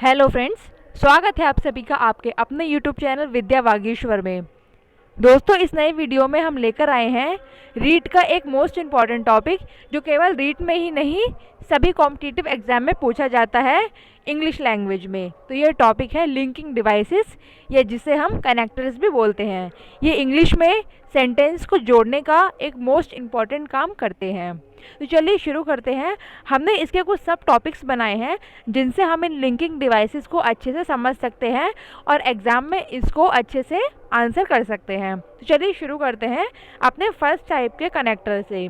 Hello friends, स्वागत है आप सभी का आपके अपने यूट्यूब चैनल विद्या वागीश्वर में। दोस्तों, इस नए वीडियो में हम लेकर आए हैं रीट का एक मोस्ट इम्पॉर्टेंट टॉपिक जो केवल रीट में ही नहीं सभी कॉम्पिटिटिव एग्जाम में पूछा जाता है इंग्लिश लैंग्वेज में। तो ये टॉपिक है लिंकिंग डिवाइसेस, या जिसे हम कनेक्टर्स भी बोलते हैं। ये इंग्लिश में सेंटेंस को जोड़ने का एक मोस्ट इम्पॉर्टेंट काम करते हैं। तो चलिए शुरू करते हैं। हमने इसके कुछ सब टॉपिक्स बनाए हैं जिनसे हम इन लिंकिंग डिवाइसेस को अच्छे से समझ सकते हैं और एग्ज़ाम में इसको अच्छे से आंसर कर सकते हैं। तो चलिए शुरू करते हैं अपने फर्स्ट टाइप के कनेक्टर से।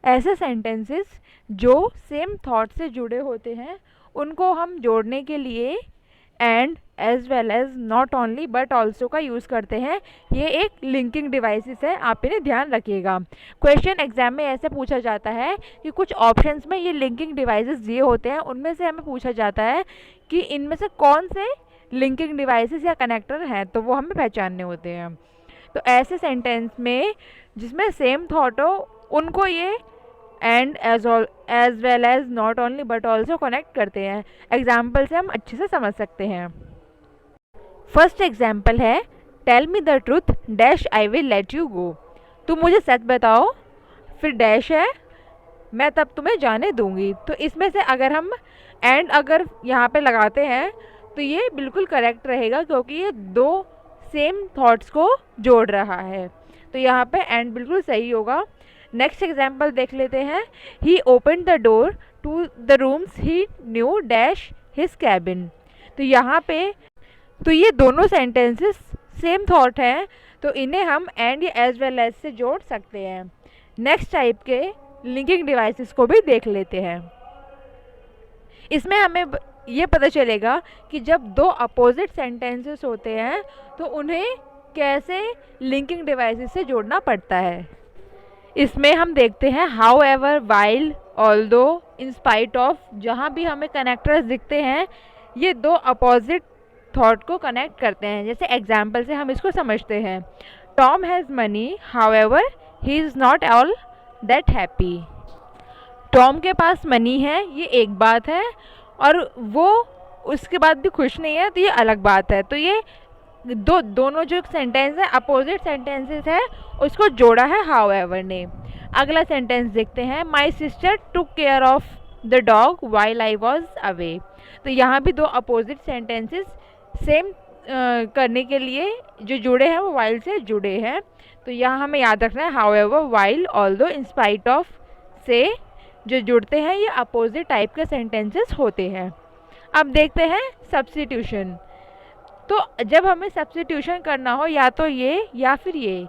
ऐसे सेंटेंसेस जो सेम थॉट से जुड़े होते हैं उनको हम जोड़ने के लिए and as well as not only but also का यूज़ करते हैं। ये एक लिंकिंग डिवाइसेस है, आप इन्हें ध्यान रखिएगा। क्वेश्चन एग्जाम में ऐसे पूछा जाता है कि कुछ ऑप्शंस में ये लिंकिंग डिवाइसेस दिए होते हैं, उनमें से हमें पूछा जाता है कि इनमें से कौन से लिंकिंग डिवाइसेस या कनेक्टर हैं, तो वो हमें पहचानने होते हैं। तो ऐसे सेंटेंस में जिसमें सेम थॉट हो उनको ये and as well as not only but also connect करते हैं। एग्जाम्पल से हम अच्छे से समझ सकते हैं। फर्स्ट एग्जाम्पल है tell me the truth dash I will let you go. तुम मुझे सच बताओ, फिर डैश है, मैं तब तुम्हें जाने दूंगी। तो इसमें से अगर हम एंड अगर यहाँ पे लगाते हैं तो ये बिल्कुल करेक्ट रहेगा, क्योंकि ये दो सेम थॉट्स को जोड़ रहा है। तो यहाँ पे एंड बिल्कुल सही होगा। नेक्स्ट एग्जाम्पल देख लेते हैं। He open the door to the rooms he new dash his cabin. तो यहाँ पे तो ये दोनों सेंटेंसेस सेम थॉट हैं, तो इन्हें हम एंड या एज वेल एज से जोड़ सकते हैं। नेक्स्ट टाइप के लिंकिंग डिवाइसेस को भी देख लेते हैं। इसमें हमें ये पता चलेगा कि जब दो अपोजिट सेंटेंसेस होते हैं तो उन्हें कैसे लिंकिंग डिवाइसेस से जोड़ना पड़ता है। इसमें हम देखते हैं how ever, while, although, in spite of. जहाँ भी हमें कनेक्टर्स दिखते हैं ये दो अपोजिट थॉट को कनेक्ट करते हैं। जैसे एग्जाम्पल से हम इसको समझते हैं। Tom has money, how ever he is not all that happy. Tom के पास मनी है, ये एक बात है, और वो उसके बाद भी खुश नहीं है, तो ये अलग बात है। तो ये दोनों जो सेंटेंस है अपोजिट सेंटेंसेस है, उसको जोड़ा है हाउ एवर ने। अगला सेंटेंस देखते हैं। My sister took care of the dog while I was away. तो यहाँ भी दो अपोजिट सेंटेंसेस सेम करने के लिए जो जुड़े हैं वो वाइल से जुड़े हैं। तो यहाँ हमें याद रखना है how ever, while, although, in spite of से जो जुड़ते हैं ये अपोजिट टाइप के सेंटेंसेस होते हैं। अब देखते हैं सब्स्टिट्यूशन। तो जब हमें सब्स्टिट्यूशन करना हो या तो ये या फिर ये,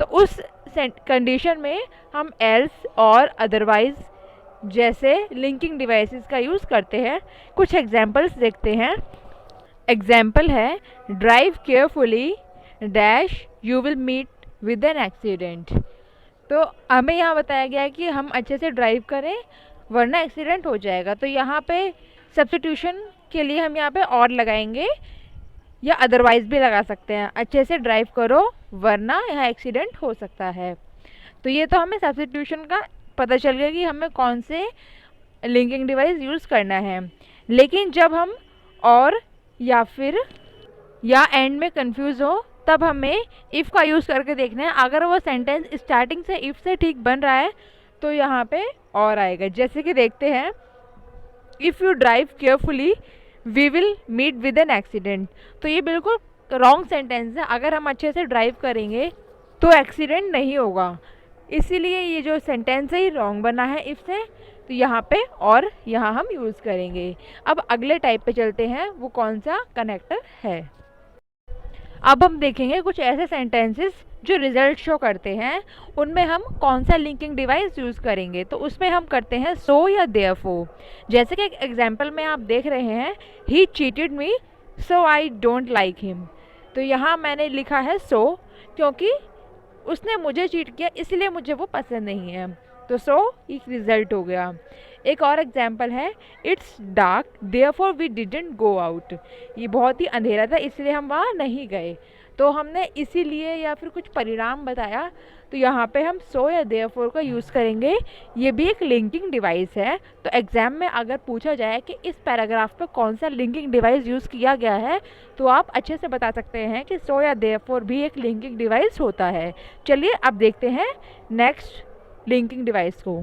तो उस कंडीशन में हम एल्स और अदरवाइज जैसे लिंकिंग डिवाइसेस का यूज़ करते हैं। कुछ एग्जांपल्स देखते हैं। एग्जाम्पल है drive carefully dash you will meet with an accident. तो हमें यहाँ बताया गया है कि हम अच्छे से ड्राइव करें वरना एक्सीडेंट हो जाएगा। तो यहाँ पे सब्स्टिट्यूशन के लिए हम यहाँ पे और लगाएंगे, या अदरवाइज़ भी लगा सकते हैं। अच्छे से ड्राइव करो वरना यहाँ एक्सीडेंट हो सकता है। तो ये तो हमें सब्स्टिट्यूशन का पता चल गया कि हमें कौन से लिंकिंग डिवाइस यूज़ करना है। लेकिन जब हम और या फिर या एंड में कंफ्यूज हो तब हमें इफ़ का यूज़ करके देखना है। अगर वो सेंटेंस स्टार्टिंग से इफ़ से ठीक बन रहा है तो यहाँ पे और आएगा। जैसे कि देखते हैं, if you drive carefully we will meet with an accident. तो ये बिल्कुल रॉन्ग सेंटेंस है। अगर हम अच्छे से ड्राइव करेंगे तो एक्सीडेंट नहीं होगा, इसीलिए ये जो सेंटेंस है ये रॉन्ग बना है इफ़ से। तो यहाँ पे और यहाँ हम यूज़ करेंगे। अब अगले टाइप पे चलते हैं, वो कौन सा कनेक्टर है। अब हम देखेंगे कुछ ऐसे सेंटेंसेस जो रिजल्ट शो करते हैं, उनमें हम कौन सा लिंकिंग डिवाइस यूज़ करेंगे। तो उसमें हम करते हैं सो या देयरफॉर। जैसे कि एक एग्जांपल में आप देख रहे हैं, ही cheated me so I don't like him. तो यहाँ मैंने लिखा है सो, क्योंकि उसने मुझे चीट किया इसलिए मुझे वो पसंद नहीं है। तो सो एक रिजल्ट हो गया। एक और एग्जाम्पल है, it's dark therefore we didn't go out. ये बहुत ही अंधेरा था इसलिए हम वहाँ नहीं गए। तो हमने इसीलिए या फिर कुछ परिणाम बताया, तो यहाँ पे हम सो या देयरफॉर का यूज़ करेंगे। ये भी एक लिंकिंग डिवाइस है। तो एग्ज़ाम में अगर पूछा जाए कि इस पैराग्राफ पे कौन सा लिंकिंग डिवाइस यूज़ किया गया है, तो आप अच्छे से बता सकते हैं कि सो या देयरफॉर भी एक लिंकिंग डिवाइस होता है। चलिए अब देखते हैं नेक्स्ट लिंकिंग डिवाइस को।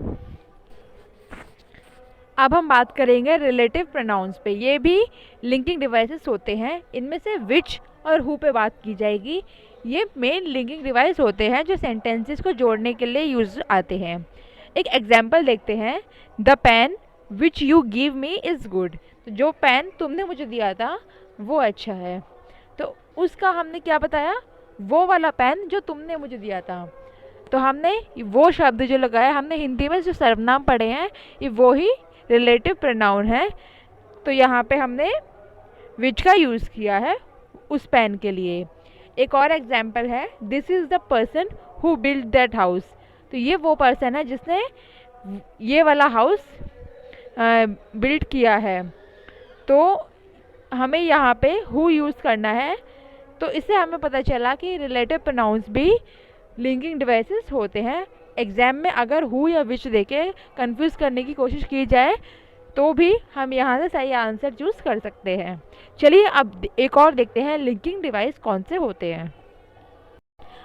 अब हम बात करेंगे रिलेटिव प्रोनाउंस पे। ये भी लिंकिंग डिवाइसेस होते हैं। इनमें से विच और हु पे बात की जाएगी। ये मेन लिंकिंग डिवाइस होते हैं जो सेंटेंसेस को जोड़ने के लिए यूज आते हैं। एक एग्जांपल देखते हैं। The pen which you give me is good. तो जो पेन तुमने मुझे दिया था वो अच्छा है। तो उसका हमने क्या बताया, वो वाला पेन जो तुमने मुझे दिया था। तो हमने वो शब्द जो लगाया, हमने हिंदी में जो सर्वनाम पढ़े हैं ये वो ही रिलेटिव प्रोनाउन है। तो यहाँ पे हमने विच का यूज़ किया है उस पेन के लिए। एक और एग्जाम्पल है, this is the person who build that house. तो ये वो पर्सन है जिसने ये वाला हाउस बिल्ड किया है। तो हमें यहाँ पे हु यूज़ करना है। तो इससे हमें पता चला कि रिलेटिव प्रोनाउंस भी लिंकिंग डिवाइसेस होते हैं। एग्ज़ाम में अगर हु या विच देके कंफ्यूज करने की कोशिश की जाए तो भी हम यहाँ से सही आंसर चूज़ कर सकते हैं। चलिए अब एक और देखते हैं लिंकिंग डिवाइस कौन से होते हैं।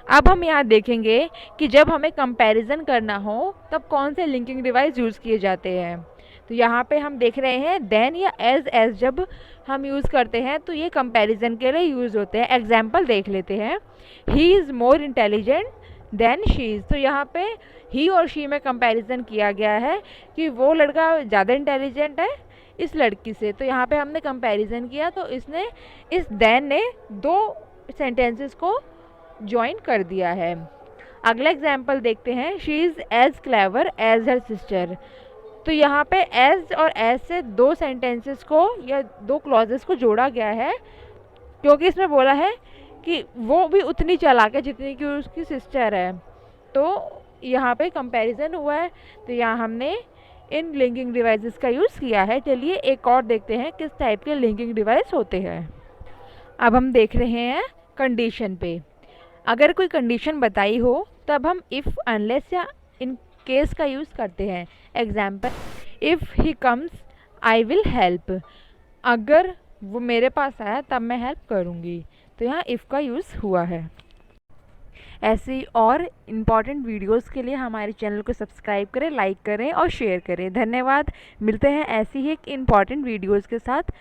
अब हम यहाँ देखेंगे कि जब हमें कंपैरिजन करना हो तब कौन से लिंकिंग डिवाइस यूज़ किए जाते हैं। तो यहाँ पे हम देख रहे हैं देन या एज जब हम यूज़ करते हैं तो ये कंपैरिजन के लिए यूज़ होते हैं। एग्जाम्पल देख लेते हैं। He is more intelligent then she is. तो यहाँ पे ही और शी में कंपैरिजन किया गया है कि वो लड़का ज़्यादा इंटेलिजेंट है इस लड़की से। तो यहाँ पे हमने कंपैरिजन किया तो इसने इस देन ने दो सेंटेंसेस को ज्वाइन कर दिया है। अगला एग्जाम्पल देखते हैं। She is as clever as her sister. तो यहाँ पे एज और एज से दो सेंटेंसेस को या दो क्लॉजेस को जोड़ा गया है क्योंकि इसमें बोला है कि वो भी उतनी चालाक है जितनी कि उसकी सिस्टर है। तो यहाँ पे कंपैरिजन हुआ है। तो यहाँ हमने इन लिंकिंग डिवाइसेस का यूज़ किया है। चलिए एक और देखते हैं किस टाइप के लिंकिंग डिवाइस होते हैं। अब हम देख रहे हैं कंडीशन पे। अगर कोई कंडीशन बताई हो तब हम इफ़, अनलेस या इन केस का यूज़ करते हैं। Example, if he comes I will help. अगर वो मेरे पास आया तब मैं हेल्प करूँगी। तो यहाँ इफ़ का यूज़ हुआ है। ऐसी और इम्पॉर्टेंट वीडियोस के लिए हमारे चैनल को सब्सक्राइब करें, लाइक करें और शेयर करें। धन्यवाद। मिलते हैं ऐसी ही एक इम्पॉर्टेंट वीडियोस के साथ।